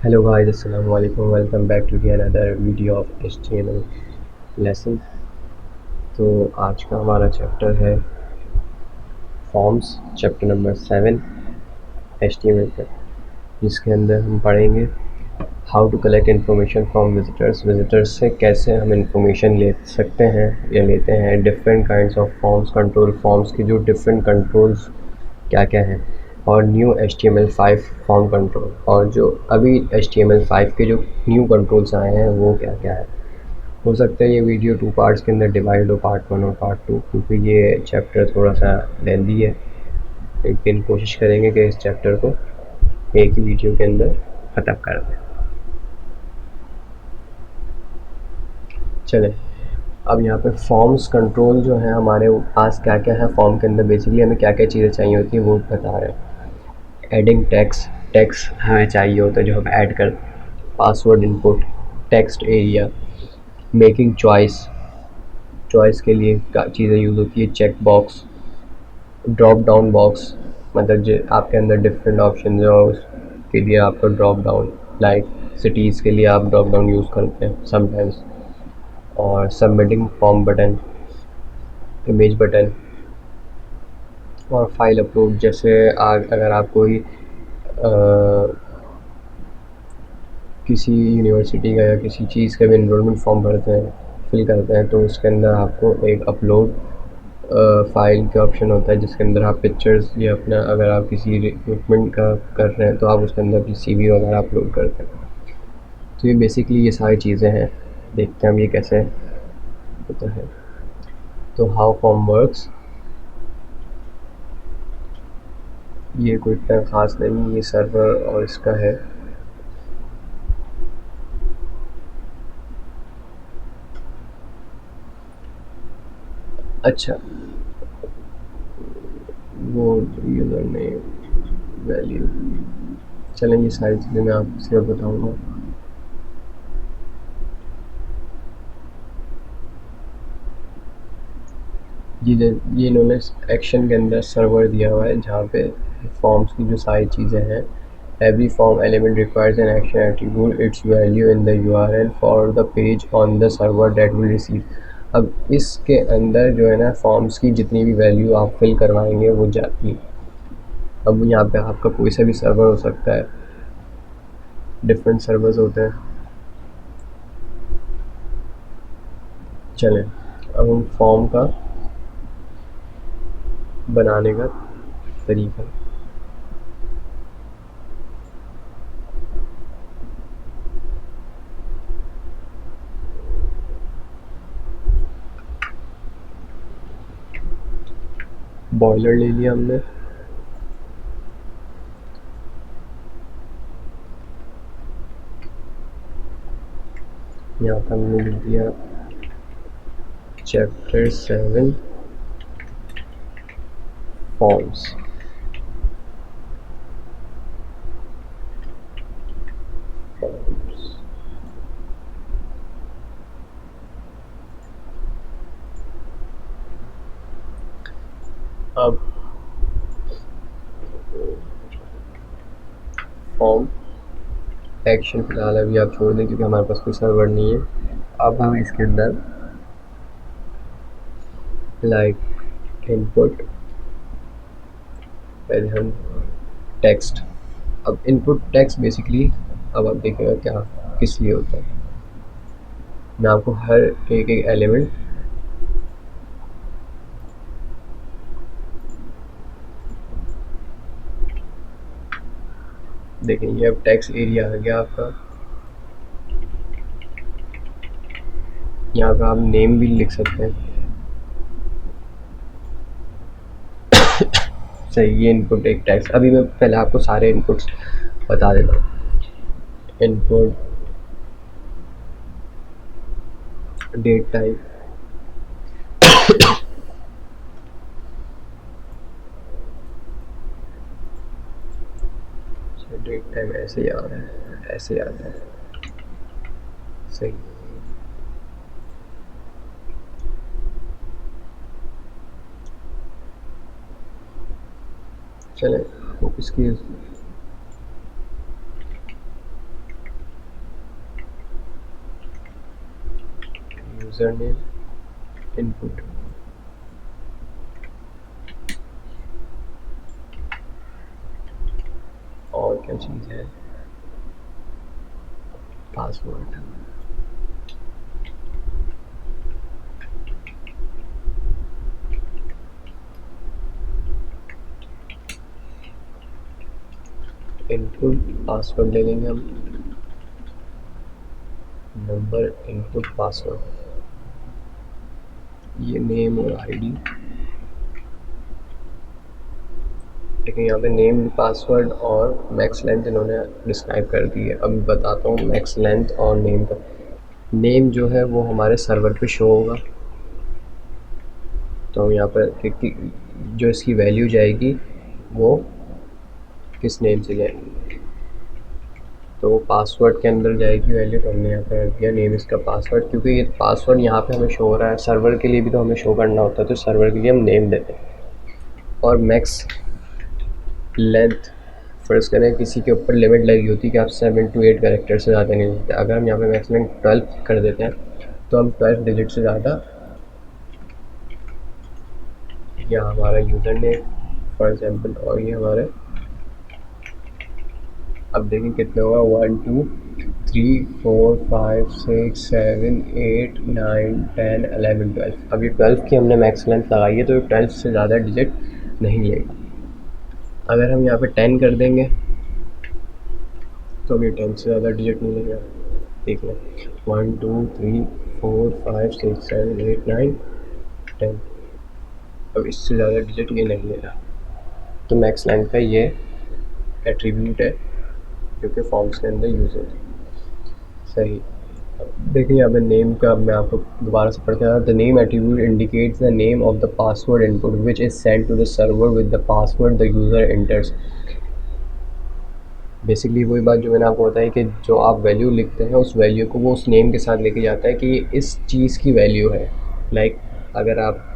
Hello guys, assalamu alaikum. Welcome back to the another video of HTML lesson. तो आज का हमारा chapter है फॉर्म्स, चैप्टर नंबर 7 HTML का, जिसके अंदर हम पढ़ेंगे how to collect information from visitors से कैसे हम इंफॉर्मेशन ले सकते हैं या लेते हैं, different kinds of forms, control forms की जो डिफरेंट कंट्रोल्स क्या क्या हैं, और न्यू HTML5 फॉर्म कंट्रोल, और जो अभी HTML5 के जो न्यू कंट्रोल्स आए हैं वो क्या क्या है। हो सकता है ये वीडियो 2 पार्ट्स के अंदर डिवाइड हो, पार्ट 1 और पार्ट 2, क्योंकि ये चैप्टर थोड़ा सा लेंदी है, लेकिन कोशिश करेंगे कि इस चैप्टर को एक ही वीडियो के अंदर ख़त्म कर दें। चलें, अब यहाँ पे फॉर्म्स कंट्रोल जो है हमारे पास क्या क्या है फॉर्म के अंदर, बेसिकली हमें क्या क्या चीज़ें चाहिए होती हैं वो बता रहे हैं। एडिंग टेक्स्ट हमें चाहिए होता है जो हम ऐड कर, password input, text area, making choice के लिए क्या चीज़ें यूज़ होती है, check box, drop down box, मतलब जो आपके अंदर डिफरेंट ऑप्शन जो उसके लिए आपका ड्रॉप डाउन, लाइक सिटीज़ के लिए आप ड्रॉप डाउन यूज़ करते हैं समटाइम्स, और submitting form button, image button, और फाइल अपलोड। जैसे अगर आप कोई किसी यूनिवर्सिटी का या किसी चीज़ का भी इनरोलमेंट फॉर्म भरते हैं, फिल करते हैं, तो उसके अंदर आपको एक अपलोड फाइल का ऑप्शन होता है, जिसके अंदर आप पिक्चर्स या अपना, अगर आप किसी रिक्रूटमेंट का कर रहे हैं तो आप उसके अंदर अपनी CV वगैरह अपलोड करते हैं। तो ये बेसिकली ये सारी चीज़ें हैं, देखते हैं हम ये कैसे होता है। तो हाउ फॉर्म वर्क्स, ये कोई इतना ख़ास नहीं, ये सर्वर और इसका है। अच्छा, वो यूज़र नेम, वैल्यू, चलें ये सारी चीज़ें मैं आपको सिर्फ बताऊँगा। ये इन्होंने एक्शन के अंदर सर्वर दिया हुआ है, जहाँ पे फॉर्म्स की जो सारी चीज़ें हैं, every form element requires an action attribute its value in the URL for the page on the server that will receive. अब इसके अंदर जो है ना, फॉर्म्स की जितनी भी वैल्यू आप फिल करवाएंगे वो जाती है। अब यहाँ पे आपका कोई सा भी सर्वर हो सकता है, डिफरेंट सर्वर्स होते हैं। चलें, अब हम फॉर्म का बनाने का तरीका, बॉयलर ले लिया हमने, यहाँ पर हमने लिख दिया चैप्टर 7 फॉर्म्स। अब फॉर्म एक्शन फिलहाल अभी आप छोड़ दें, क्योंकि हमारे पास कोई सर्वर नहीं है। अब हम इसके अंदर लाइक इनपुट, पहले हम टेक्स्ट, अब इनपुट टेक्स्ट बेसिकली, अब आप देखेगा क्या किस लिए होता है। मैं आपको हर एक एलिमेंट देखें, ये अब टेक्स्ट एरिया आ गया आपका, यहाँ पर आप नेम भी लिख सकते हैं। सही, ये इनपुट एक टेक्स्ट, अभी मैं पहले आपको सारे इनपुट्स बता देता हूँ। Input, date type, date time ऐसे ही आ रहा है, ऐसे ही आता है, सही। चले, इसकी यूज़र नेम इनपुट, और क्या चीज़ है, पासवर्ड। इनपुट पासवर्ड ले लेंगे हम, नंबर इनपुट पासवर्ड, ये नेम और आईडी। लेकिन यहाँ पे नेम पासवर्ड और मैक्स लेंथ इन्होंने डिस्क्राइब कर दी है। अब बताता हूँ मैक्स लेंथ और नेम का। नेम जो है वो हमारे सर्वर पे शो होगा, तो हम यहाँ पर जो इसकी वैल्यू जाएगी वो किस नेम से जाएगी, तो वो पासवर्ड के अंदर जाएगी वैल्यू। तो हमने यहाँ पर रख दिया नेम इसका पासवर्ड, क्योंकि ये पासवर्ड यहाँ पे हमें शो हो रहा है, सर्वर के लिए भी तो हमें शो करना होता है, तो सर्वर के लिए हम नेम देते हैं। और मैक्स लेंथ, फ़र्ज़ करें किसी के ऊपर लिमिट लगी होती है कि आप 7 to 8 कैरेक्टर से ज़्यादा नहीं लिखते। अगर हम यहाँ पे मैक्स लेंथ 12 कर देते हैं तो हम 12 डिजिट से ज़्यादा, या हमारा यूज़र नेम फॉर एग्जांपल, और ये हमारे, अब देखिए कितने होगा, 1 2 3 4 5 6 7 8 9 10 11 12। अब ये 12 की हमने मैक्स लेंथ लगाई है, तो ये 12 से ज़्यादा डिजिट नहीं लेगा। अगर हम यहाँ पे 10 कर देंगे तो ये 10 से ज़्यादा डिजिट नहीं लेगा। देख लें, 1 2 3 4 5 6 7 8 9 10। अब इससे ज़्यादा डिजिट ये नहीं ले रहा, तो मैक्स लेंथ का ये एट्रीब्यूट है जो कि फॉर्म्स के अंदर यूज़ होता है। सही, देखिए यहाँ पे नेम का मैं आपको दोबारा से पढ़ के, the name attribute indicates the name of the password input which is send to the server with the password the user enters. Basically वही बात जो मैंने आपको बताई कि जो आप वैल्यू लिखते हैं उस वैल्यू को वो उस नेम के साथ लेके जाता है कि ये इस चीज़ की वैल्यू है। लाइक अगर आप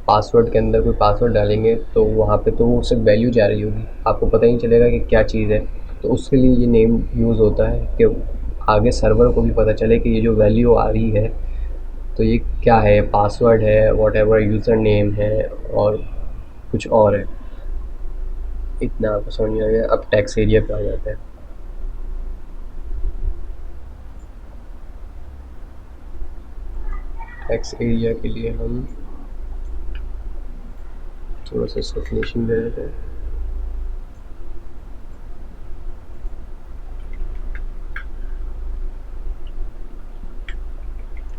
पासवर्ड के अंदर कोई पासवर्ड डालेंगे तो वहाँ पे तो वो सिर्फ वैल्यू जा रही होगी, आपको पता ही नहीं चलेगा कि क्या चीज़ है। तो उसके लिए ये नेम यूज़ होता है कि आगे सर्वर को भी पता चले कि ये जो वैल्यू आ रही है तो ये क्या है, पासवर्ड है, वॉटएवर यूज़र नेम है, और कुछ और है। इतना आपको समझ में आ गया। अब टेक्स्ट एरिया पे आ जाते हैं। टेक्स्ट एरिया के लिए हम थोड़ा सा इसको फिनिशिंग दे देते हैं।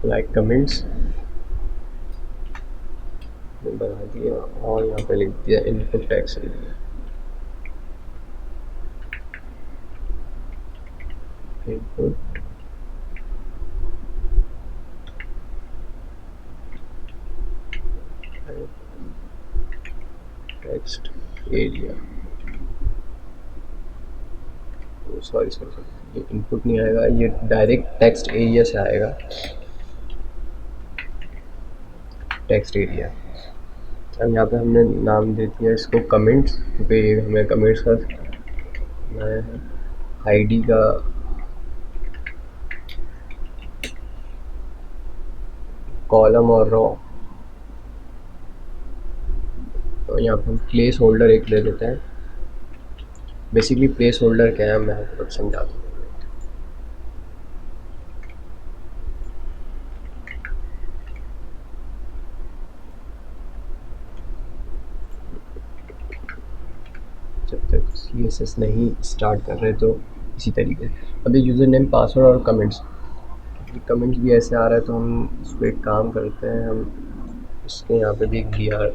लाइक कमेंट्स बना दिया और यहाँ पे लिख दिया input text area. Input text area, sorry ये इनपुट नहीं आएगा, ये डायरेक्ट टेक्स्ट एरिया से आएगा। टेक्स्ट एरिया, अब यहाँ पे हमने नाम दे दिया इसको कमेंट्स, क्योंकि हमें कमेंट्स का है आईडी का कॉलम और रो। तो यहाँ पर हम प्लेस होल्डर एक दे देते हैं। बेसिकली प्लेस होल्डर क्या है मैं आपको समझाता हूँ। जब तक CSS नहीं स्टार्ट कर रहे तो इसी तरीके से। अभी यूज़र नेम पासवर्ड और कमेंट्स, कमेंट्स भी ऐसे आ रहा है तो हम इस पर एक काम करते हैं, हम इसके यहाँ पे भी एक BR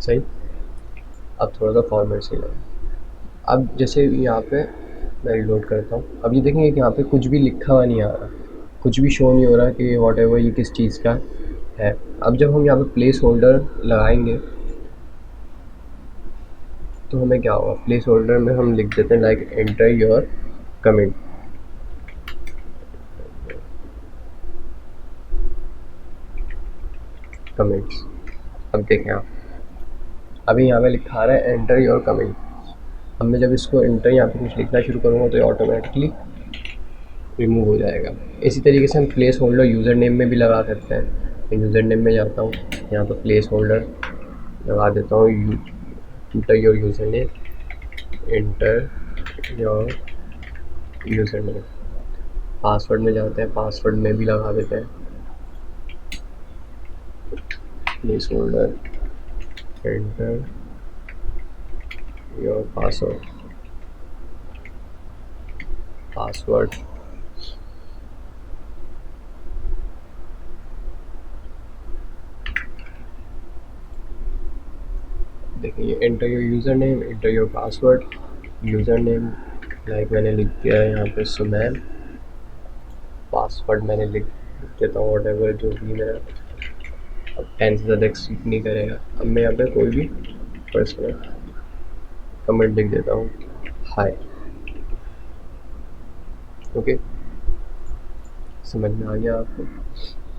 सही। अब थोड़ा सा फॉर्मेट से लगा। अब जैसे यहाँ पे मैं रिलोड करता हूँ, अब ये देखेंगे कि यहाँ पे कुछ भी लिखा हुआ नहीं आ रहा, कुछ भी शो नहीं हो रहा कि वॉट एवर ये किस चीज़ का है। अब जब हम यहाँ पे प्लेस होल्डर लगाएंगे तो हमें क्या होगा, प्लेस होल्डर में हम लिख देते हैं like enter your comment. Comments, अब देखें आप अभी यहाँ पे लिखा रहा है एंटर योर कमेंट। अब मैं जब इसको एंटर यहाँ पे कुछ लिखना शुरू करूँगा तो ये ऑटोमेटिकली रिमूव हो जाएगा। इसी तरीके से हम प्लेस होल्डर यूज़र नेम में भी लगा सकते हैं। मैं यूज़र नेम में जाता हूँ, यहाँ पर प्लेस होल्डर लगा देता हूँ, enter your user name, enter your user name. Password में जाते हैं, पासवर्ड में भी लगा देते हैं place holder, enter your password, password देखिए enter your user name, enter your password. User name like मैंने लिख दिया है यहाँ पे सुमैन, पासवर्ड मैंने लिख देता हूँ व्हाटएवर जो भी मेरा अब 10 से ज़्यादा एक्सीड नहीं करेगा। अब मैं यहाँ पे कोई भी पर्सनल कमेंट लिख देता हूँ, हाय। ओके, समझ में आ गया आपको?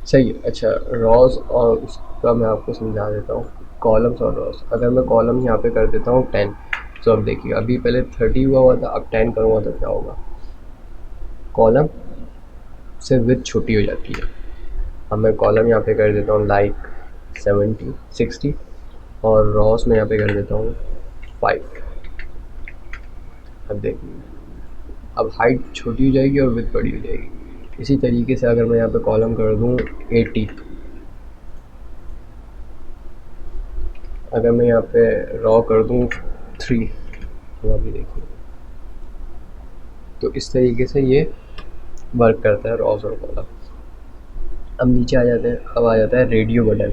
सही है। अच्छा, रॉज और उसका मैं आपको समझा देता हूँ, कॉलम्स और रॉज। अगर मैं कॉलम यहाँ पे कर देता हूँ 10, तो अब देखिए अभी पहले 30 हुआ था, अब 10 करूँगा तो क्या होगा, कॉलम से विड्थ छोटी हो जाती है। अब मैं कॉलम यहाँ पे कर देता हूँ लाइक 70 60 और रॉस में यहाँ पे कर देता हूँ 5। अब देखिए अब हाइट छोटी हो जाएगी और विड्थ बड़ी हो जाएगी। इसी तरीके से अगर मैं यहाँ पे कॉलम कर दूँ 80, अगर मैं यहाँ पे रॉ कर दूँ 3, तो अभी देखिए तो इस तरीके से ये वर्क करता है रॉस और कॉलम। अब नीचे आ जाते हैं, अब आ जाता है रेडियो बटन।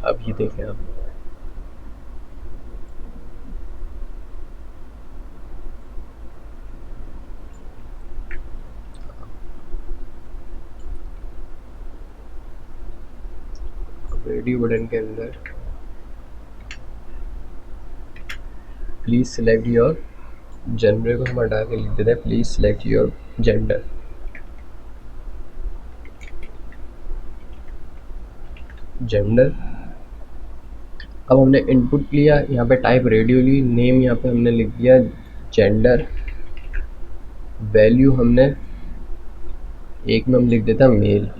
अब ये देखें आप, रेडियो बटन के अंदर प्लीज़ सिलेक्ट योर जेंडर को हम हटा के लिख देते हैं please select your gender. Gender, अब हमने इनपुट लिया, यहाँ पे टाइप रेडियो ली, नेम यहाँ पे हमने लिख दिया जेंडर, वैल्यू हमने एक में हम लिख देता मेल।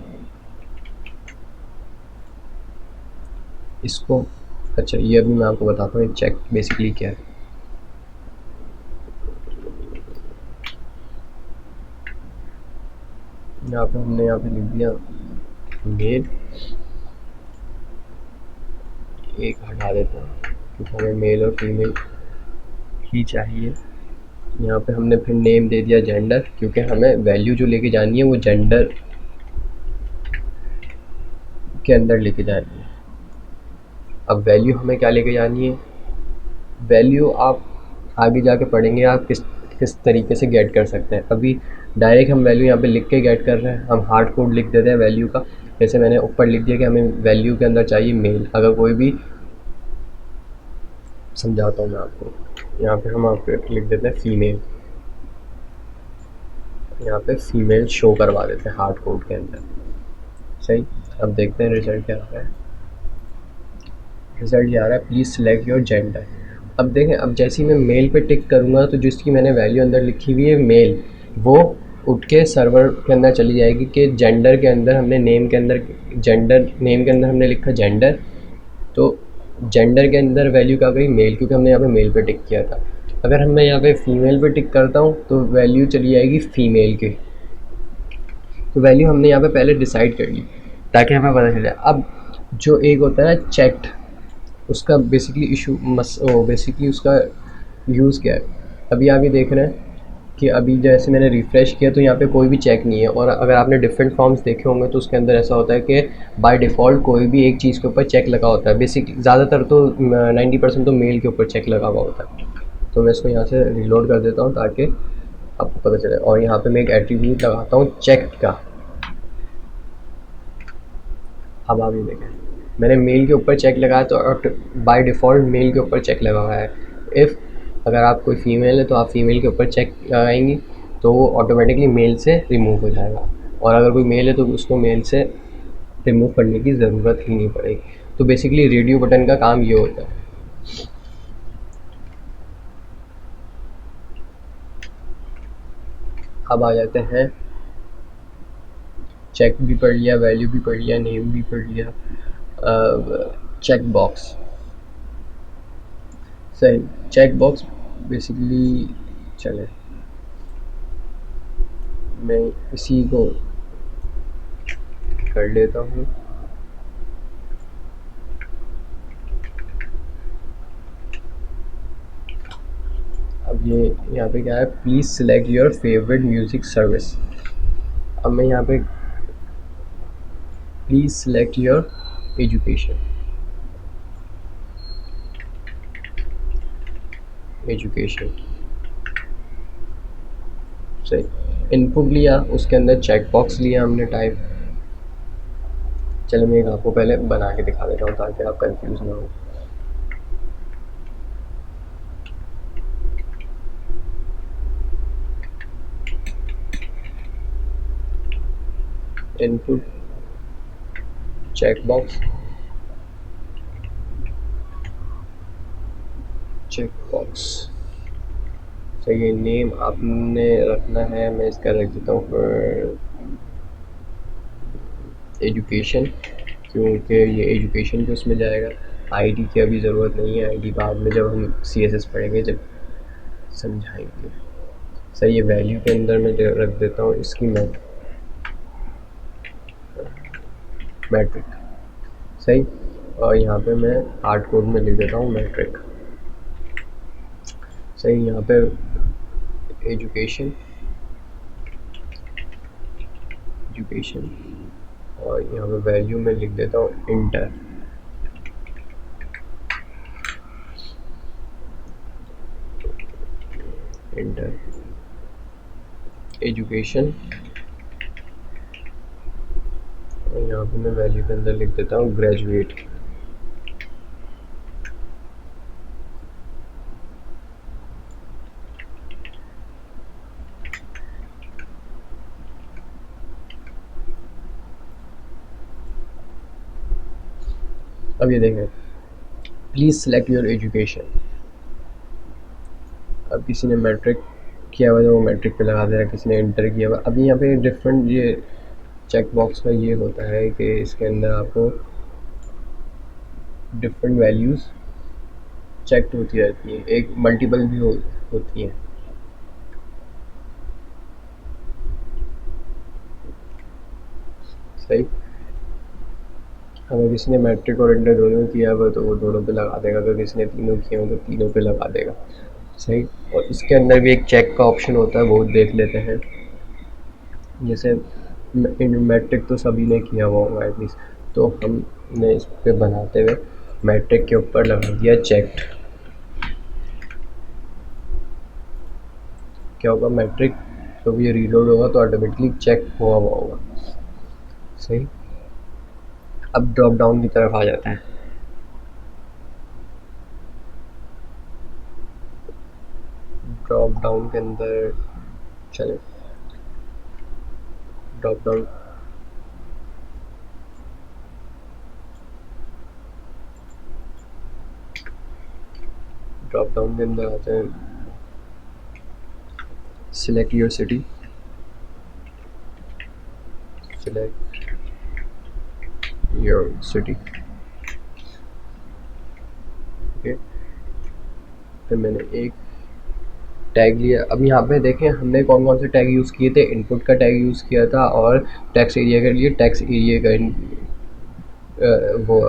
इसको अच्छा ये अभी मैं आपको बताता हूँ चेक बेसिकली क्या है। यहाँ पे हमने यहाँ पे लिख दिया मेल, एक हटा देता हूँ क्योंकि हमें मेल और फीमेल ही चाहिए। यहाँ पे हमने फिर नेम दे दिया जेंडर, क्योंकि हमें वैल्यू जो लेके जानी है वो जेंडर के अंदर लेके जानी है। अब वैल्यू हमें क्या लेके जानी है, वैल्यू आप आगे जाके पढ़ेंगे आप किस तरीके से गेट कर सकते हैं। अभी डायरेक्ट हम वैल्यू यहाँ पे लिख के गेट कर रहे हैं, हम हार्ड कोड लिख देते हैं वैल्यू का। जैसे मैंने ऊपर लिख दिया कि हमें वैल्यू के अंदर चाहिए मेल। अगर कोई भी, समझाता हूँ मैं आपको, यहाँ पे हम आपको लिख देते हैं फीमेल, यहाँ पे फीमेल शो करवा देते हैं हार्ड कोड के अंदर। सही, अब देखते हैं रिजल्ट क्या आ रहा है। रिजल्ट ये आ रहा है प्लीज़ सिलेक्ट योर जेंडर। अब देखें, अब जैसे ही मैं मेल पे टिक करूँगा तो जिसकी मैंने वैल्यू अंदर लिखी हुई है मेल, वो उठ के सर्वर के अंदर चली जाएगी कि जेंडर के अंदर हमने नेम के अंदर जेंडर, नेम के अंदर हमने लिखा जेंडर, तो जेंडर के अंदर वैल्यू क्या गई मेल, क्योंकि हमने यहाँ पे मेल पे टिक किया था। अगर मैं यहाँ पे फीमेल पे टिक करता हूँ तो वैल्यू चली जाएगी फीमेल की। तो वैल्यू हमने यहाँ पे पहले डिसाइड कर ली ताकि हमें पता चले। अब जो एक होता है ना चेक्ड, उसका बेसिकली इशू बेसिकली उसका यूज़ क्या है। अभी आप ये देख रहे हैं कि अभी जैसे मैंने रिफ़्रेश किया तो यहाँ पे कोई भी चेक नहीं है। और अगर आपने डिफरेंट फॉर्म्स देखे होंगे तो उसके अंदर ऐसा होता है कि बाय डिफ़ॉल्ट कोई भी एक चीज़ के ऊपर चेक लगा होता है। बेसिकली ज़्यादातर तो 90% तो मेल के ऊपर चेक लगा हुआ होता है। तो मैं इसको यहाँ से रिलोड कर देता हूँ ताकि आपको पता चले। और यहाँ पे मैं एक एट्रीब्यूट लगाता हूँ चेक का। अब आप ये देखें, मैंने मेल के ऊपर चेक लगाया तो बाय डिफ़ॉल्ट मेल के ऊपर चेक लगा हुआ है। इफ़ अगर आप कोई फ़ीमेल है तो आप फ़ीमेल के ऊपर चेक लगाएंगी, तो वो ऑटोमेटिकली मेल से रिमूव हो जाएगा, और अगर कोई मेल है तो उसको मेल से रिमूव करने की ज़रूरत ही नहीं पड़ेगी। तो बेसिकली रेडियो बटन का काम ये होता है। अब आ जाते हैं, चेक भी पढ़ लिया, वैल्यू भी पढ़ लिया, नेम भी पढ़ लिया, चेक बॉक्स। सही, चेक बॉक्स बेसिकली, चले मैं इसी को कर लेता हूँ। अब ये यहाँ पे क्या है, please select your favourite music service. अब मैं यहाँ पे please select your education, education सही। इनपुट लिया, उसके अंदर चेक बॉक्स लिया हमने टाइप। चलो मैं एक आपको पहले बना के दिखा देता हूँ ताकि आप कंफ्यूज ना हो। Input check box, check box सही है। नेम आपने रखना है, मैं इसका रख देता हूँ फिर एजुकेशन, क्योंकि ये एजुकेशन के उसमें जाएगा। आईडी की अभी ज़रूरत नहीं है, आईडी बाद में जब हम सीएसएस पढ़ेंगे जब समझाएंगे। सही है। वैल्यू के अंदर मैं रख देता हूँ इसकी मैट्रिक सही, और यहाँ पे मैं हार्ड कोड में लिख देता हूँ मैट्रिक सही। यहाँ पे एजुकेशन, एजुकेशन, और यहाँ पे वैल्यू में लिख देता हूँ इंटर, इंटर एजुकेशन, और यहाँ पे मैं वैल्यू के अंदर लिख देता हूँ ग्रेजुएट। अब ये देखें, प्लीज़ सेलेक्ट योर एजुकेशन। अब किसी ने मैट्रिक किया हुआ है तो वो मैट्रिक पे लगा दे रहा है, किसी ने इंटर किया हुआ। अभी यहाँ पे डिफरेंट ये चेक बॉक्स का ये होता है कि इसके अंदर आपको डिफरेंट वैल्यूज़ चेक होती रहती है, एक मल्टीपल भी होती हैं। सही। अगर किसी ने मैट्रिक और इंटर दोनों किया हुआ तो वो दोनों पे लगा देगा, अगर किसी ने तीनों किए हो तो तीनों पे लगा देगा सही। और इसके अंदर भी एक चेक का ऑप्शन होता है, वो देख लेते हैं। जैसे मैट्रिक तो सभी ने किया हुआ होगा एटलीस्ट, तो हमने इस पे बनाते हुए मैट्रिक के ऊपर लगा दिया चेक्ड। क्या होगा, मैट्रिक जब ये रीलोड होगा तो ऑटोमेटिकली चेक हुआ हुआ होगा सही। अब ड्रॉप डाउन की तरफ आ जाता है। ड्रॉप डाउन के अंदर चले, ड्रॉप डाउन के अंदर आते हैं, select your city, select your city okay. फिर मैंने एक टैग लिया। अब यहाँ पे देखें हमने कौन कौन से टैग यूज़ किए थे। इनपुट का टैग यूज़ किया था, और टैक्स एरिया के लिए टैक्स एरिया का वो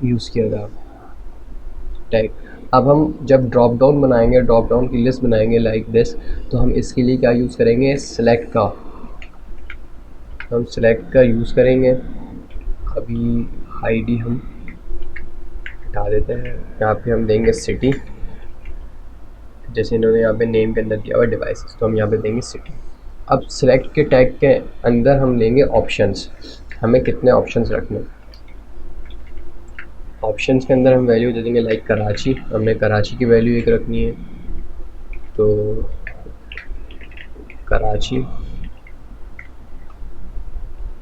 यूज़ किया था टैग। अब हम जब ड्रॉप डाउन बनाएंगे, ड्रॉप डाउन की लिस्ट बनाएंगे लाइक दिस, तो हम इसके लिए क्या यूज़ करेंगे, सेलेक्ट का। हम सेलेक्ट का यूज़ करेंगे। अभी आईडी हम हटा देते हैं, यहाँ पे हम देंगे सिटी, जैसे इन्होंने यहाँ पे नेम के अंदर दिया हुआ डिवाइसेस, तो हम यहाँ पे देंगे सिटी। अब सिलेक्ट के टैग के अंदर हम लेंगे ऑप्शंस, हमें कितने ऑप्शंस रखने। ऑप्शंस के अंदर हम वैल्यू दे देंगे लाइक कराची, हमने कराची की वैल्यू एक रखनी है, तो कराची।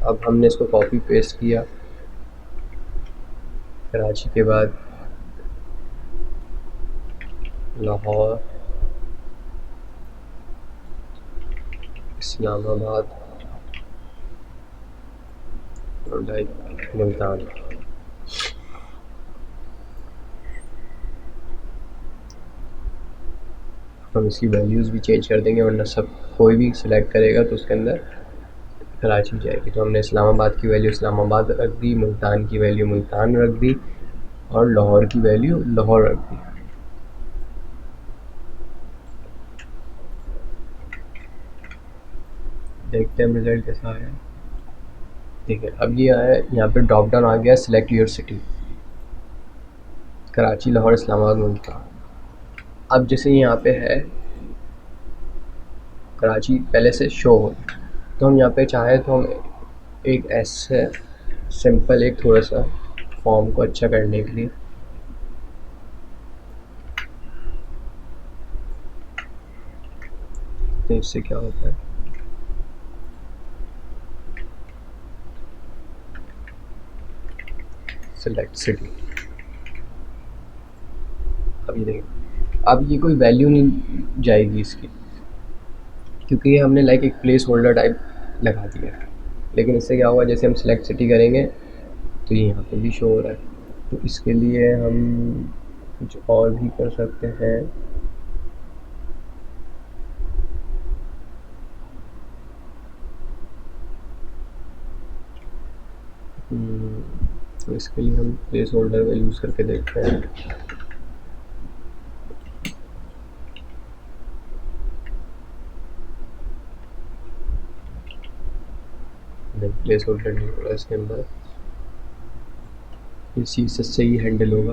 अब हमने इसको कॉपी पेस्ट किया, कराची के बाद लाहौर, इस्लामाबाद और लाइक मुल्तान। हम इसकी वैल्यूज़ भी चेंज कर देंगे, वरना सब कोई भी सिलेक्ट करेगा तो उसके अंदर कराची जाएगी। तो हमने इस्लामाबाद की वैल्यू इस्लामाबाद रख दी, मुल्तान की वैल्यू मुल्तान रख दी और लाहौर की वैल्यू लाहौर रख दी। देखते हैं रिजल्ट कैसा आया। ठीक है, अब ये आया, यहाँ पे ड्रॉप डाउन आ गया select your city, Karachi, Lahore, Islamabad, Multan. अब जैसे यहाँ पे है कराची पहले से शो हो, तो हम यहाँ पे चाहे तो हम एक ऐसे सिंपल एक थोड़ा सा फॉर्म को अच्छा करने के लिए तो इससे क्या होता है, सेलेक्ट सिटी। अब ये देखिए, अब ये कोई वैल्यू नहीं जाएगी इसकी, क्योंकि ये हमने लाइक एक प्लेस होल्डर टाइप लगा दिया है। लेकिन इससे क्या होगा, जैसे हम सिलेक्ट सिटी करेंगे तो ये यहाँ पे भी शो हो रहा है। तो इसके लिए हम कुछ और भी कर सकते हैं। तो इसके लिए हम प्लेस होल्डर का यूज़ करके देखते हैं। प्लेस होल्डर नहीं होगा इसके अंदर, इसी से ही हैंडल होगा।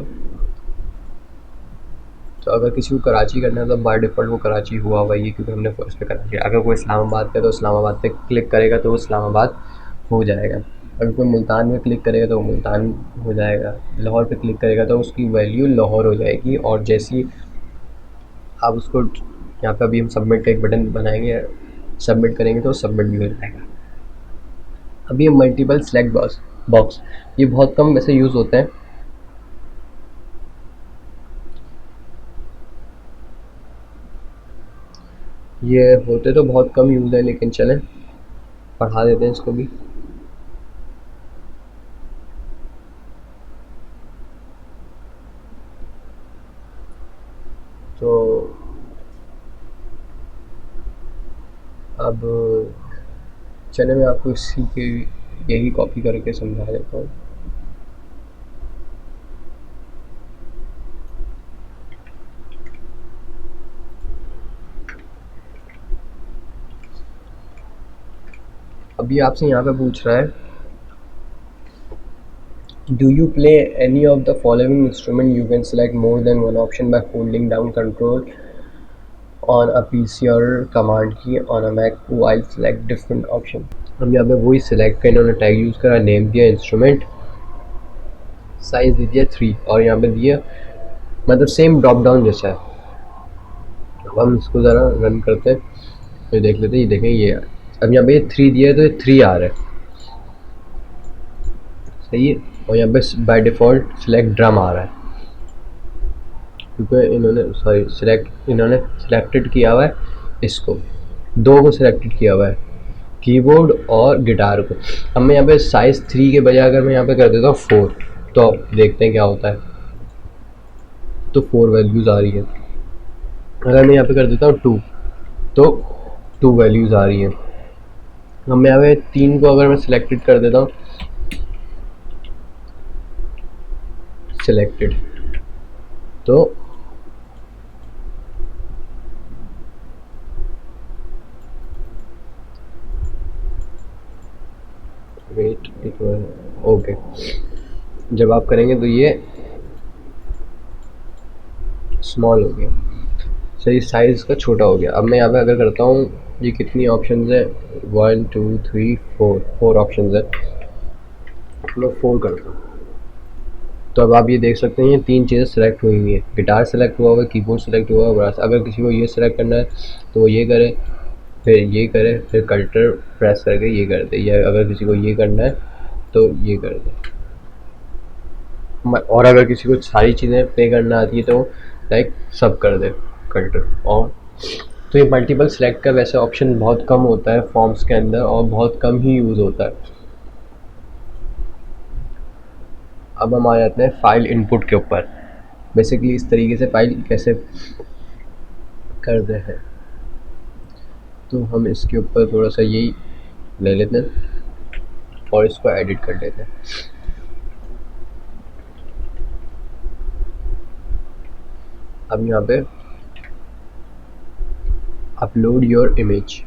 तो अगर किसी को कराची करना है तो बाय डिफ़ॉल्ट वो कराची हुआ हुआ ये, क्योंकि हमने फर्स्ट पे कराची। अगर कोई इस्लामाबाद का तो इस्लामाबाद पे क्लिक करेगा तो वो इस्लामाबाद हो जाएगा। अगर कोई मुल्तान में क्लिक करेगा तो वो मुल्तान हो जाएगा। लाहौर पे क्लिक करेगा तो उसकी वैल्यू लाहौर हो जाएगी। और जैसी आप उसको यहाँ पे अभी हम सबमिट का एक बटन बनाएंगे, सबमिट करेंगे तो सबमिट भी हो जाएगा। अभी मल्टीपल सेलेक्ट बॉक्स ये बहुत कम वैसे यूज़ होते हैं। ये होते तो बहुत कम यूज़ है, लेकिन चलें पढ़ा देते हैं इसको भी। तो अब चले मैं आपको इसी के यही कॉपी करके समझा देता हूँ। अभी आपसे यहाँ पे पूछ रहा है, do you play any of the following instrument, you can select more than one option by holding down control on a PC और command key on a Mac while select different option. हम यहाँ पे वही select का इन्होंने tag use करा, name दिया instrument, size दे दिया 3 और यहाँ पे दिया मतलब सेम ड्रॉप डाउन जैसा है। अब हम इसको ज़रा रन करते हैं तो देख लेते हैं। ये देखें, ये अब यहाँ पे 3 दिया है तो ये 3 आ रहा है, सही है। और यहाँ पे बाय डिफ़ॉल्ट सिलेक्ट ड्रम आ रहा है, क्योंकि इन्होंने सिलेक्टेड किया हुआ है इसको, 2 को सिलेक्टेड किया हुआ है, कीबोर्ड और गिटार को। अब मैं यहाँ पे साइज़ 3 के बजाय अगर मैं यहाँ पे कर देता हूँ 4, तो देखते हैं क्या होता है। तो 4 वैल्यूज़ आ रही है। अगर मैं यहाँ पे कर देता हूँ 2, तो 2 वैल्यूज़ आ रही हैं। अब मैं यहाँ पे 3 को अगर मैं सिलेक्टेड कर देता हूँ, सिलेक्टेड, तो वेट ओके, जब आप करेंगे तो ये स्मॉल हो गया, सही, साइज़ का छोटा हो गया। अब मैं यहाँ पे अगर करता हूँ, ये कितनी ऑप्शंस है, 1 2 3 4 ऑप्शंस है, मैं 4 करता हूँ। तो अब आप ये देख सकते हैं ये 3 चीज़ें सेलेक्ट हुई हुई है, गिटार सेलेक्ट हुआ हुआ है, कीबोर्ड सेलेक्ट हुआ हुआ है, अगर किसी को ये सेलेक्ट करना है तो वो ये करे, फिर ये करे, फिर कल्टर प्रेस करके ये कर दे, या अगर किसी को ये करना है तो ये कर दे। और अगर किसी को सारी चीज़ें प्ले करना आती है तो लाइक सब कर दे कल्टर। और तो ये मल्टीपल सेलेक्ट का वैसे ऑप्शन बहुत कम होता है फॉर्म्स के अंदर, और बहुत कम ही यूज़ होता है। अब हम आ जाते हैं फाइल इनपुट के ऊपर। बेसिकली इस तरीके से फाइल कैसे करते हैं, तो हम इसके ऊपर थोड़ा सा यही ले लेते हैं और इसको एडिट कर लेते हैं। अब यहाँ पे upload your image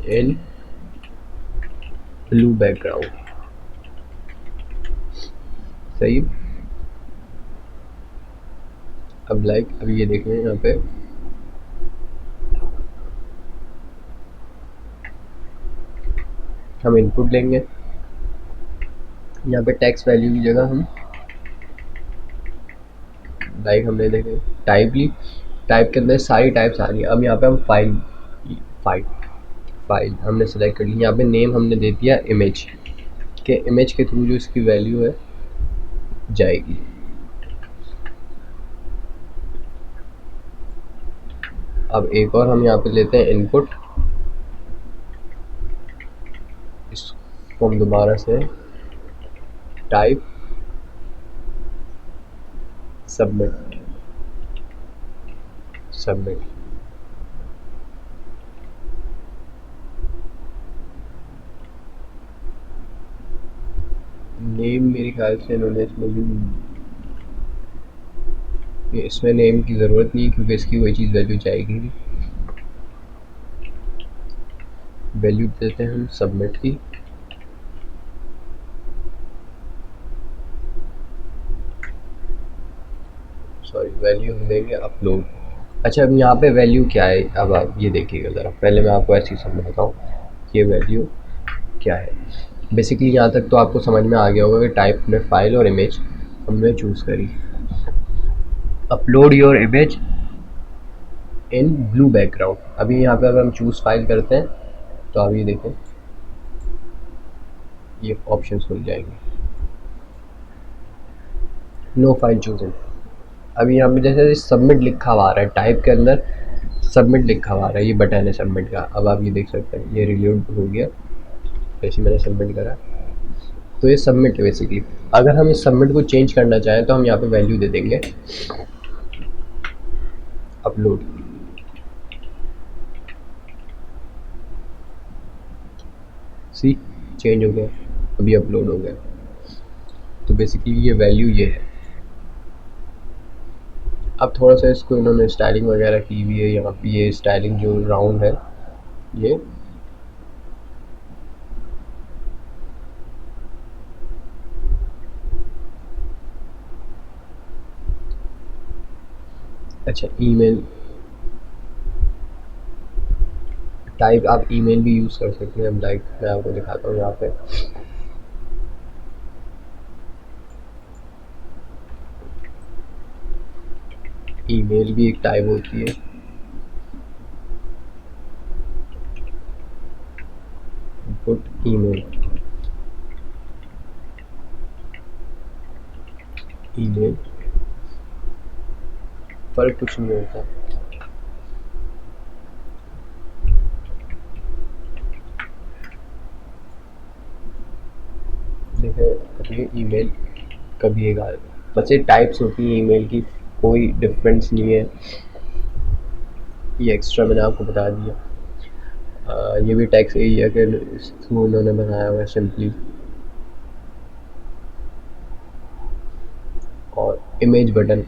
in blue background, सही। अब अब ये देखें यहाँ पे हम इनपुट लेंगे, यहाँ पे टेक्स्ट वैल्यू की जगह हम हमने देखे टाइप ली, टाइप के अंदर सारी टाइप्स आ रही है। अब यहाँ पे हम फाइल हमने सेलेक्ट कर ली, यहाँ पे नेम हमने दे दिया इमेज के थ्रू जो इसकी वैल्यू है जाएगी। अब एक और हम यहाँ पे लेते हैं इनपुट, इसको हम दोबारा से टाइप सबमिट नेम मेरे ख्याल से इन्होंने इसमें नेम की ज़रूरत नहीं, क्योंकि इसकी वही चीज़ वैल्यू जाएगी। वैल्यू देते हैं हम सबमिट की, सॉरी वैल्यू हम देंगे अपलोड। अच्छा, अब यहाँ पे वैल्यू क्या है, अब आप ये देखिएगा ज़रा, पहले मैं आपको ऐसे ही समझाता हूँ ये वैल्यू क्या है। बेसिकली यहाँ तक तो आपको समझ में आ गया होगा कि टाइप में फाइल और इमेज हमने चूज़ करी। Upload your image in blue background, अभी यहाँ पे अगर हम चूज़ फाइल करते हैं तो अभी देखें ये ऑप्शंस खुल जाएंगे, नो फाइल चूजन। अभी यहाँ पे जैसे सबमिट लिखा हुआ आ रहा है, टाइप के अंदर सबमिट लिखा हुआ आ रहा है, ये बटन है सबमिट का। अब आप ये देख सकते हैं ये रिलोड हो गया, जैसे मैंने सबमिट करा तो ये सबमिट है बेसिकली। अगर हम इस सबमिट को चेंज करना चाहें तो हम यहाँ पे वैल्यू दे देंगे अपलोड, सी चेंज हो गया, अभी अपलोड हो गया। तो बेसिकली ये वैल्यू ये है। अब थोड़ा सा इसको इन्होंने स्टाइलिंग वगैरह की हुई है, यहाँ पे ये स्टाइलिंग जो राउंड है ये अच्छा ईमेल टाइप, आप ईमेल भी यूज़ कर सकते हैं। मैं आपको दिखाता हूँ यहाँ पे ईमेल भी एक टाइप होती है। इनपुट ईमेल पर कुछ नहीं होता। देखिए कभी ईमेल कभी एक आ बस ये टाइप्स होती है ईमेल की, कोई डिफरेंस नहीं है। ये एक्स्ट्रा मैंने आपको बता दिया। ये भी टैक्स यही है कि थ्रू उन्होंने बनाया हुआ है सिंपली। और इमेज बटन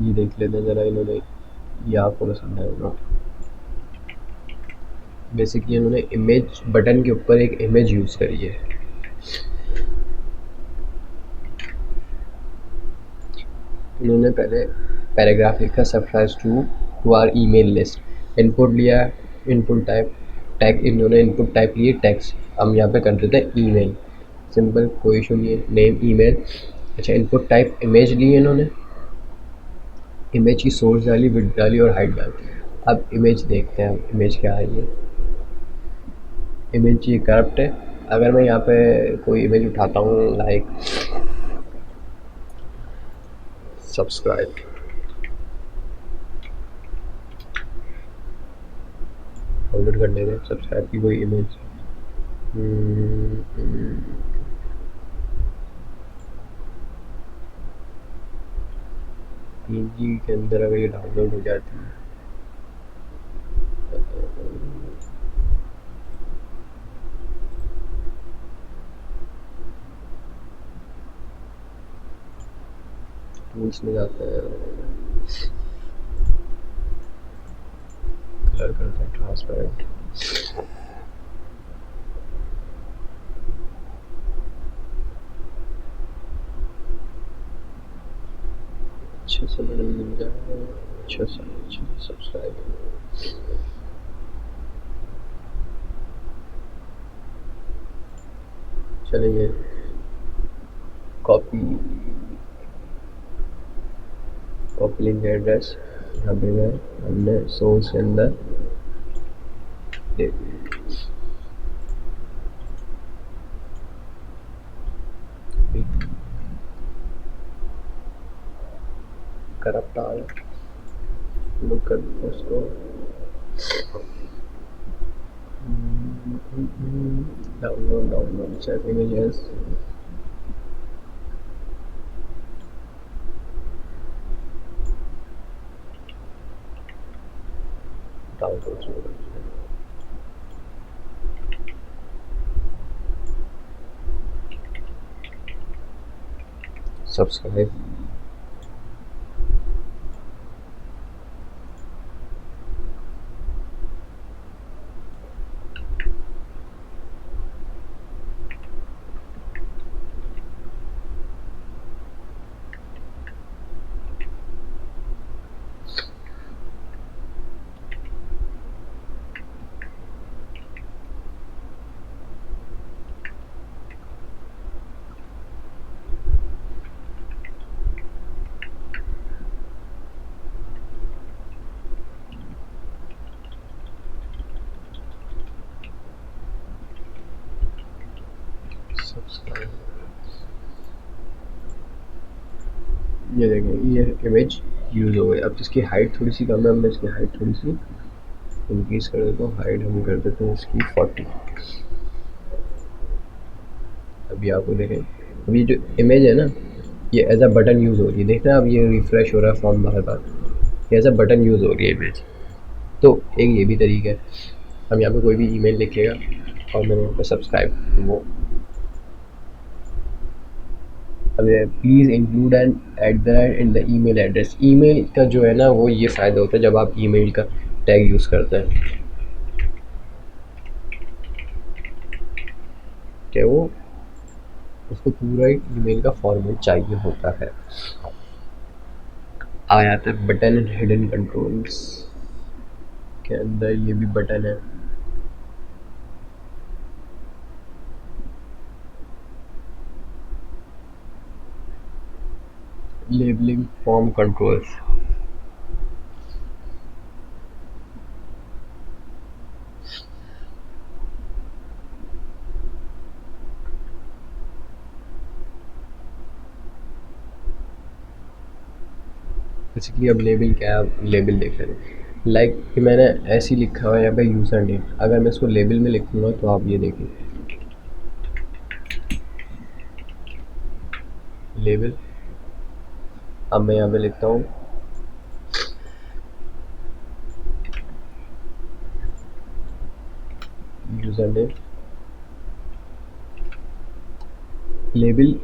ये देख लेते हैं ज़रा, इन्होंने ये आपको पसंद आएगा। बेसिकली इन्होंने इमेज बटन के ऊपर एक इमेज यूज़ करी है। इन्होंने पहले पैराग्राफ लिखा, subscribe to our email list. Input लिया, इनपुट टाइप टैग, इन्होंने इनपुट टाइप लिए टेक्स्ट, हम यहाँ पे कर देते हैं ईमेल, सिंपल, कोई इशू नहीं है, नेम ईमेल। अच्छा, इनपुट टाइप इमेज ली है इन्होंने, इमेज की सोर्स डाली, विड्थ डाली और हाइट डाली। अब इमेज देखते हैं, अब इमेज क्या है। ये इमेज ये करप्ट है। अगर मैं यहाँ पे कोई इमेज उठाता हूँ, लाइक सब्सक्राइब, डाउनलोड करने दें सब्सक्राइब की कोई इमेज। पीएनजी के अंदर अगर ये डाउनलोड हो जाती है, टूल्स में जाते हैं, कलर करते हैं ट्रांसपेरेंट, अच्छे से बटन मिल जाए, अच्छा सब्सक्राइब। चलिए कॉपी लिंक एड्रेस यहाँ पे गए, हमने सोर्स के अंदर करप्ट आ रहा है, लुक कर उसको, download save images, download subscribe. ये देखें, ये इमेज यूज़ हो गई। अब इसकी हाइट थोड़ी सी कम है, मैं इसकी हाइट थोड़ी सी इंक्रीज़ कर देता हूँ। हाइट हम कर देते हैं इसकी 40। अभी आपको देखें, अभी जो इमेज है ना, ये एज अ बटन यूज़ हो रही है, देख रहे हैं। अब ये रिफ़्रेश हो रहा है फॉर्म बार बार, ये एज अ बटन यूज़ हो रही है इमेज। तो एक ये भी तरीका है, हम यहाँ पे कोई भी ईमेल लिखिएगा और मैंने यहाँ पे सब्सक्राइब, वो अब please include an @ in the email address. Email का जो है ना, वो ये फ़ायदा होता है जब आप ईमेल का टैग यूज़ करते हैं, कि वो उसको पूरा ईमेल का फॉर्मेट चाहिए होता है। आ जाता है बटन एंड हिडन कंट्रोल्स के अंदर, ये भी बटन है। लेबलिंग फॉर्म कंट्रोल्स, बेसिकली अब लेबल क्या है, अब लेबल देख लेते हैं। लाइक कि मैंने ऐसे ही लिखा हुआ है यहाँ पे यूज़र नेम, अगर मैं इसको लेबल में लिखूँगा तो आप ये देखिए, लेबल। अब मैं यहाँ पे लिखता हूँ यूज़र नेम, लेबल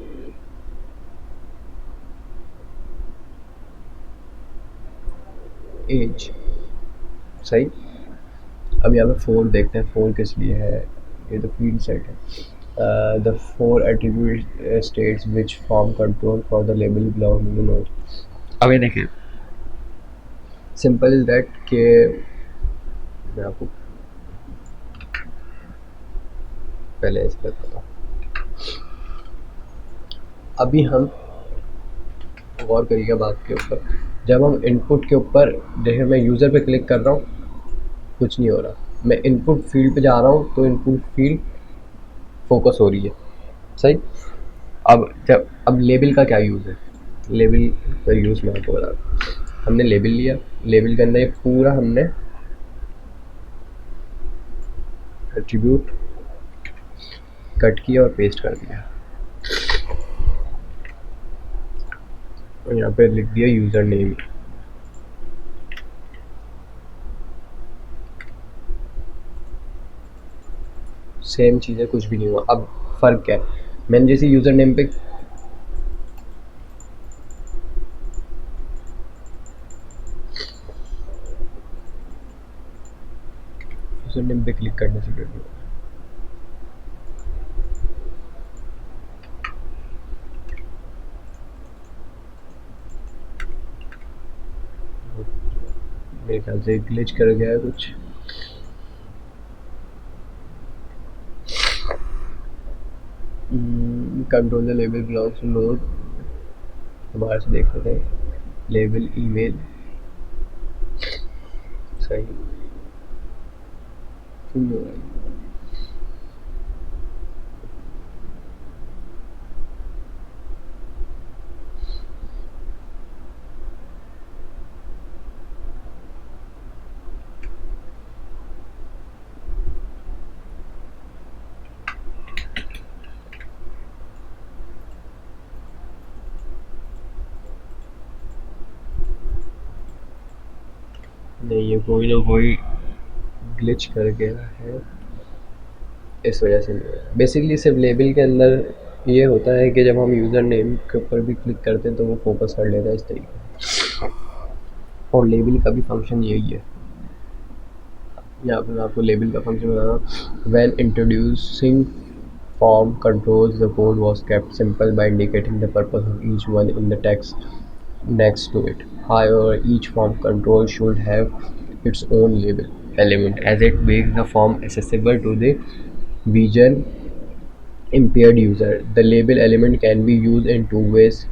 एज, सही। अब यहाँ पे 4 देखते हैं, 4 किस लिए है, ये तो फील्ड सेट है। The 4 attribute states which form control for the label belong to node. अब ये देखें, सिंपल इज दैट के मैं आपको पहले ऐसे लगाता हूँ। अभी हम गौर करिएगा बात के ऊपर, जब हम इनपुट के ऊपर, जैसे मैं यूज़र पे क्लिक कर रहा हूँ, कुछ नहीं हो रहा, मैं इनपुट फील्ड पे जा रहा हूँ तो इनपुट फील्ड फोकस हो रही है, सही। अब लेबल का क्या यूज़ है, लेबल का यूज़ मैं आपको बता रहा हूँ। हमने लेबल लिया, लेबल के अंदर ये पूरा हमने एट्रीब्यूट कट किया और पेस्ट कर दिया, और यहाँ पे लिख दिया यूज़र नेम। सेम चीज़ है, कुछ भी नहीं हुआ। अब फ़र्क क्या है, मैंने जैसे यूज़र नेम पे क्लिक करने से क्या हुआ, मेरे ख्याल से ग्लिच कर गया है कुछ। Control the label belongs to node, दोबारा से देख लेते हैं। लेबल ईमेल, सही, नहीं ये कोई ना कोई ग्लिच कर गया है, इस वजह से नहीं है। बेसिकली सिर्फ लेबल के अंदर ये होता है कि जब हम यूज़र नेम के ऊपर भी क्लिक करते हैं तो वो फोकस कर लेता है इस तरीके से, और लेबल का भी फंक्शन यही है। यहाँ पर मैं आपको लेबल का फंक्शन बता रहा हूँ। When introducing form controls, the code was kept simple by indicating the purpose of each one in the text next to it. However, each form control should have its own label element, as it makes the form accessible to the vision impaired user. The label element can be used in two ways.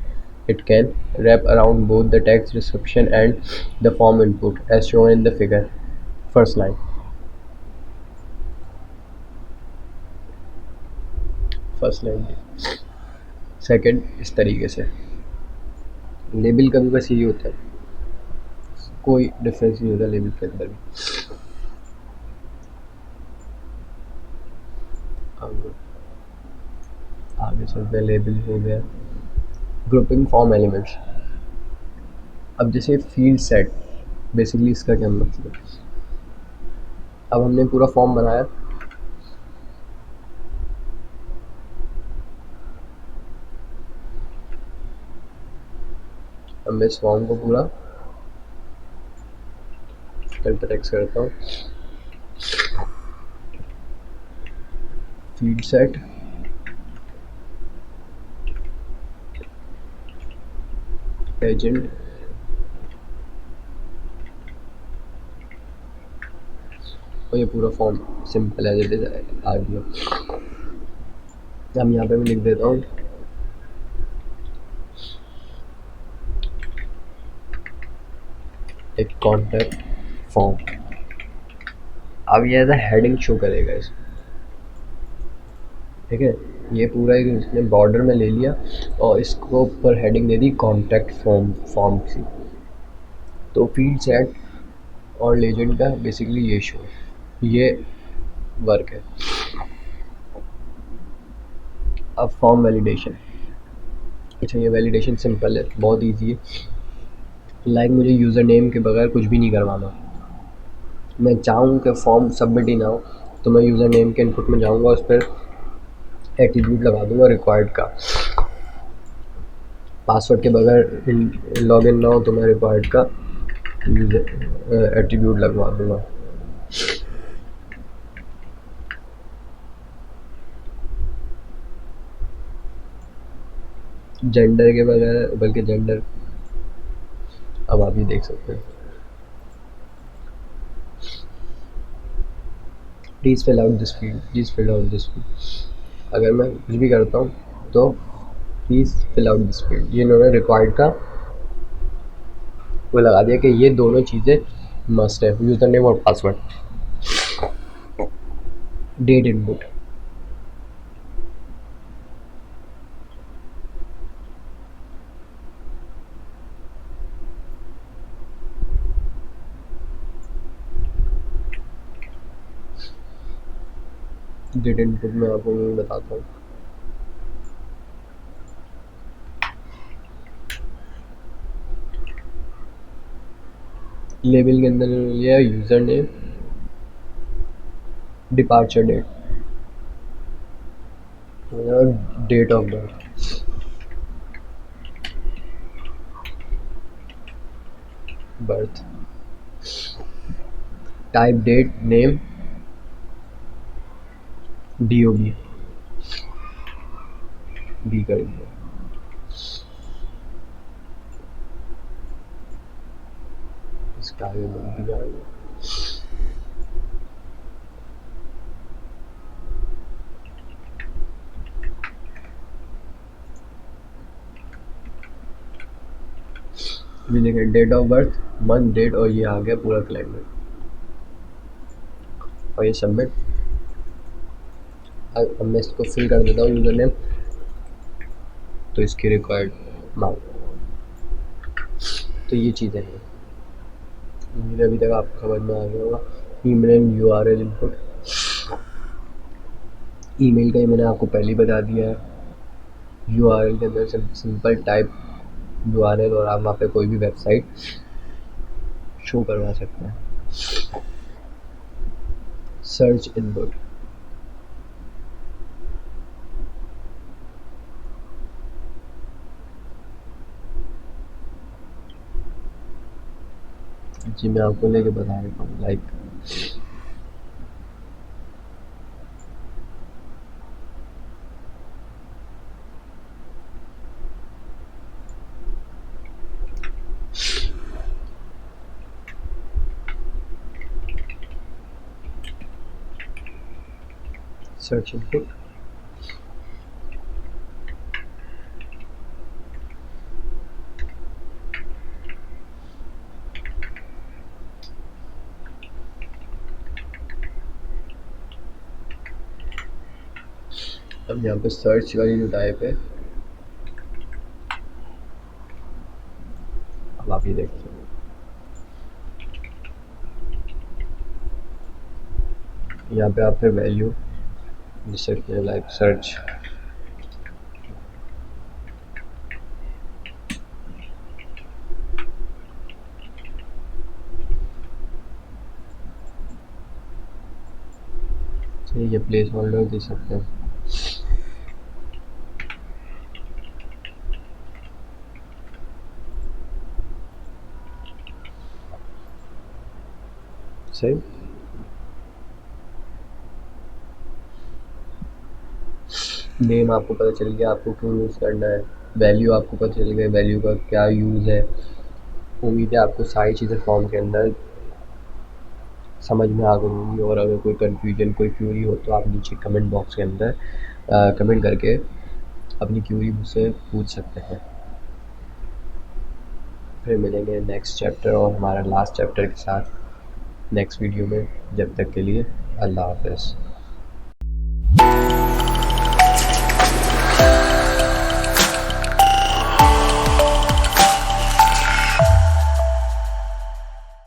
It can wrap around both the text description and the form input, as shown in the figure. First line. First line, second इस तरीके से। Label का भी बस यही होता है, कोई डिफरेंस नहीं होता लेबल के अंदर भी। अब आगे चलते हैं, लेबल हो गया। ग्रुपिंग फॉर्म एलिमेंट्स, अब जैसे फील्ड सेट, बेसिकली इसका क्या मतलब है, अब हमने पूरा फॉर्म बनाया, अब मैं इस फॉर्म को पूरा फिल्टर एक्स करता हूँ, फील्ड सेट एजेंट, और ये पूरा form simple as it is आ गया। अब यहाँ पे मैं लिख देता हूँ एक कॉन्टैक्ट फॉर्म। अब ये एज हेडिंग शो करेगा इसमें, ठीक है। ये पूरा एक इसने बॉर्डर में ले लिया और इसको ऊपर हेडिंग दे दी कॉन्टैक्ट फॉर्म की। तो फील्ड सेट और लेजेंड का बेसिकली ये शो है, ये वर्क है। अब फॉर्म वैलिडेशन, अच्छा ये वैलिडेशन सिंपल है, बहुत इजी है। लाइक मुझे यूज़र नेम के बगैर कुछ भी नहीं करवाना, मैं चाहूँ कि फॉर्म सबमिट ही ना हो तो मैं यूज़र नेम के इनपुट में जाऊँगा, उस पर एट्रीब्यूट लगा दूँगा रिक्वायर्ड का। पासवर्ड के बगैर लॉगिन ना हो तो मैं रिक्वायर्ड का यूज़र एट्रीब्यूट लगवा दूँगा। जेंडर के बगैर, बल्कि जेंडर अब आप ये देख सकते हैं, please fill out this field, please fill out this field. अगर मैं कुछ भी करता हूँ तो please fill out this field, ये इन्होंने रिक्वायर्ड का वो लगा दिया कि ये दोनों चीज़ें मस्ट है, यूज़र नेम और password. Date input, date input में आपको मैं बताता हूँ। लेबल के अंदर लिया user name, departure date, date of birth, type date name, DOB भी कर दिया। इसका आगे भी जाएगा। अभी देखें date of birth, month, date और ये आ गया पूरा कैलेंडर और ये सबमिट। अब मैं इसको फिल कर देता हूँ यूज़र नेम, तो इसकी रिक्वायर्ड अमाउंट। तो ये चीज़ें हैं, उम्मीद अभी तक आपको समझ में आ गया होगा। Email and URL input, email का ही मैंने आपको पहले ही बता दिया है। URL के अंदर सिंपल टाइप URL और आप वहाँ पे कोई भी वेबसाइट शो करवा सकते हैं। सर्च इनपुट, जी मैं आपको लेके बता देता हूँ। लाइक सर्च इनपुट, अब यहाँ पे सर्च वाली जो टाइप है, अब आप ये देखते हैं यहाँ पे आप फिर वैल्यू जैसे लाइक सर्च, ये प्लेस होल्डर दे सकते हैं। सही, नेम आपको पता चल गया आपको क्यों यूज़ करना है, वैल्यू आपको पता चल गया वैल्यू का क्या यूज़ है। उम्मीद है आपको सारी चीज़ें फॉर्म के अंदर समझ में आ गई होंगी, और अगर कोई कन्फ्यूजन कोई क्यूरी हो तो आप नीचे कमेंट बॉक्स के अंदर कमेंट करके अपनी क्यूरी मुझसे पूछ सकते हैं। फिर मिलेंगे नेक्स्ट चैप्टर और हमारा लास्ट चैप्टर के साथ नेक्स्ट वीडियो में। जब तक के लिए अल्लाह हाफ़िज़।